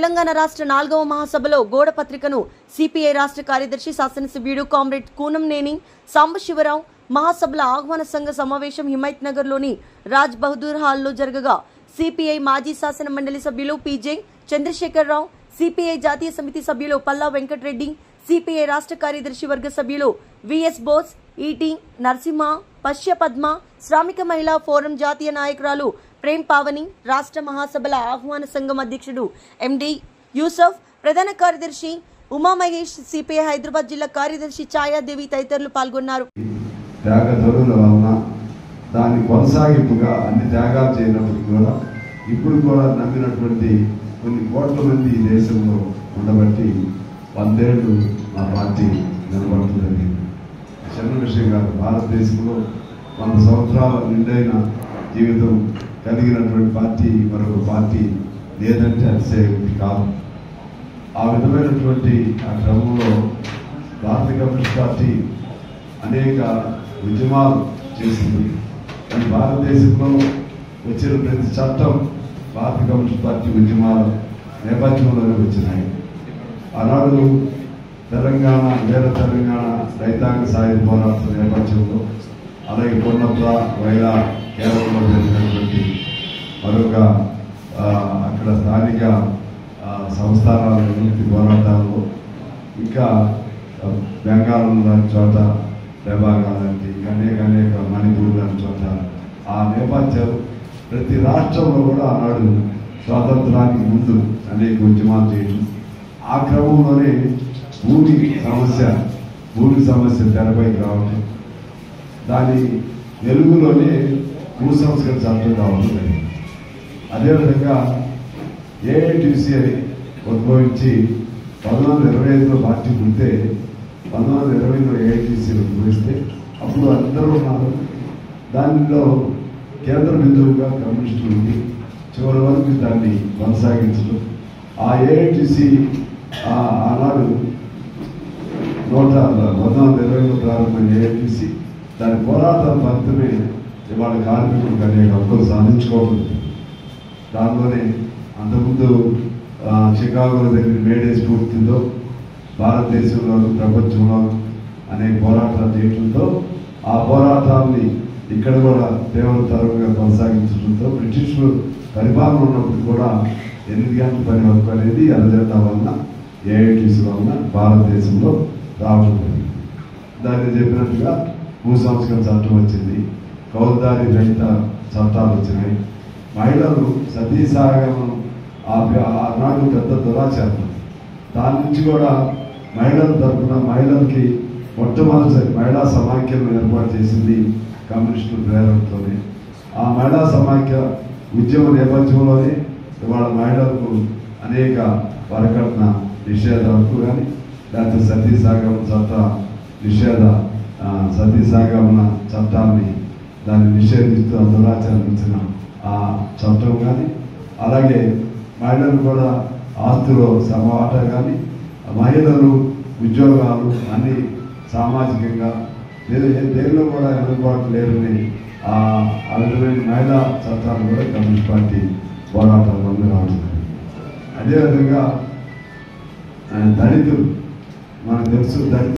తెలంగాణ రాష్ట్ర 4వ మహాసభలో గోడ పత్రికను సిపిఐ రాష్ట్ర కార్యదర్శి శాసనసభ్యుడు కామ్రేడ్ కూనంనేని సాంబశివరావు మహాసభల ఆహ్వాన సంఘ సమావేశం హిమాయత్ నగర్లోని రాజ్ బహదూర్ హాల్లో జరగగా సిపిఐ మాజీ శాసన మండలి సభ్యులు పీజే చంద్రశేఖరరావు, సిపిఐ జాతీయ సమితి సభ్యులు పల్లా వెంకటరెడ్డి, సిపిఐ రాష్ట్ర కార్యదర్శి వర్గ సభ్యులు విఎస్ బోస్, ఈటీ నరసింహ, పశ్య పద్మ, శ్రామిక మహిళా ఫోరం జాతీయ నాయకురాలు ప్రేమ్ పావని, రాష్ట్ర మహాసభల ఆహ్వాన సంఘం అధ్యక్షుడు ఎండి యూసఫ్, ప్రధాన కార్యదర్శి ఉమా మహేష్, సిపిఐ హైదరాబాద్ జిల్లా కార్యదర్శి ఛాయాదేవి తదితరులు పాల్గొన్నారు. దాని కొనసాగింపుగా అన్ని త్యాగాలు చేయనప్పటికీ కూడా ఇప్పుడు కూడా నమ్మినటువంటి కొన్ని కోట్ల మంది ఈ దేశంలో ఉండబట్టి 100 ఏళ్ళు మా పార్టీ నిలబడుతుందని చిన్న విషయం కాదు. భారతదేశంలో 100 సంవత్సరాల నిండైన జీవితం కలిగినటువంటి పార్టీ మరొక పార్టీ లేదంటే అతిశయోక్తి కాదు. ఆ విధమైనటువంటి ఆ క్రమంలో భారతీయ కమ్యూనిస్ట్ పార్టీ అనేక ఉద్యమాలు చేసింది. కానీ భారతదేశంలో వచ్చిన ప్రతి చట్టం భారతీయ కమ్యూనిస్ట్ పార్టీ ఉద్యమాల నేపథ్యంలోనే వచ్చినాయి. ఆనాడు తెలంగాణ తెలంగాణ రైతాంగ సాయుధ పోరాటం నేపథ్యంలో, అలాగే కొన్నప్ర వైరా కేరళలో జరిగినటువంటి మరొక అక్కడ స్థానిక సంస్థానాల విముక్తి పోరాటాల్లో, ఇంకా బెంగాల్ లాంటి చోట రెబాగా లాంటి అనేక మణిపూర్ లాంటి చోట ఆ నేపథ్యాలు ప్రతి రాష్ట్రంలో కూడా ఆనాడు స్వాతంత్రానికి ముందు అనేక ఉద్యమాలు చేయడం, ఆ క్రమంలోనే భూమి సమస్య తెరపైకి రావడం, దాని వెలుగులోనే భూ సంస్కరణ చట్టం రావడం. అదేవిధంగా ఏఐటీసీ అని ఉద్భవించి 1925లో పార్టీ పుడితే 1920లో ఏఐటీసీ ఉద్భవిస్తే అప్పుడు అందరూ ఉన్నారు. దానిలో కేంద్ర బిందువుగా కమ్యూనిస్టులు ఉంది. చివరి వరకు దాన్ని కొనసాగించడం. ఆ ఏఐటీసీ ఆనాడు 1920లో ప్రారంభమైన ఏఐటీసీ దాని పోరాటం ఫలితమే ఇవాళ కార్మికులకు అనేక హక్కులు సాధించుకోవాలి. దానిలోనే అంతకుముందు చికాగోలో దగ్గర మేడే స్ఫూర్తితో భారతదేశంలో ప్రపంచంలో అనేక పోరాటాలు చేయడంతో ఆ పోరాటాన్ని ఇక్కడ కూడా తీవ్రతరంగా కొనసాగించడంతో బ్రిటిష్ పరిపాలన ఉన్నప్పుడు కూడా 8 గంటల పని హక్కు అనేది అరజెండా వలన ఏఐటీసీ వలన భారతదేశంలో రావడం. దాన్ని చెప్పినట్టుగా భూ సంస్కరణ చట్టం వచ్చింది, కౌలుదారి రహిత చట్టాలు వచ్చినాయి. మహిళలు సతీసాగమనం ఆనాడు పెద్ద దురాచారం. దాని నుంచి కూడా మహిళల తరఫున మహిళలకి మొట్టమొదటిసారి మహిళా సమాఖ్యను ఏర్పాటు చేసింది కమ్యూనిస్టుల ప్రేరణతోనే. ఆ మహిళా సమాఖ్య ఉద్యమ నేపథ్యంలోనే ఇవాళ మహిళలకు అనేక వరకట్న నిషేధాలకు కానీ, లేకపోతే సతీసాగమన చట్టాన్ని దాన్ని నిషేధిస్తూ దురాచరించిన ఆ చట్టం కానీ, అలాగే మహిళలు కూడా ఆస్తులో సమవాటా కానీ, మహిళలు ఉద్యోగాలు అన్ని సామాజికంగా దేనిలో కూడా వెనుకబాటు లేరని ఆ విధమైన మహిళా చట్టాలు కూడా కమ్యూనిస్ట్ పార్టీ పోరాటాల వల్ల రావడం. అదేవిధంగా దళితులు మనకు తెలుసు,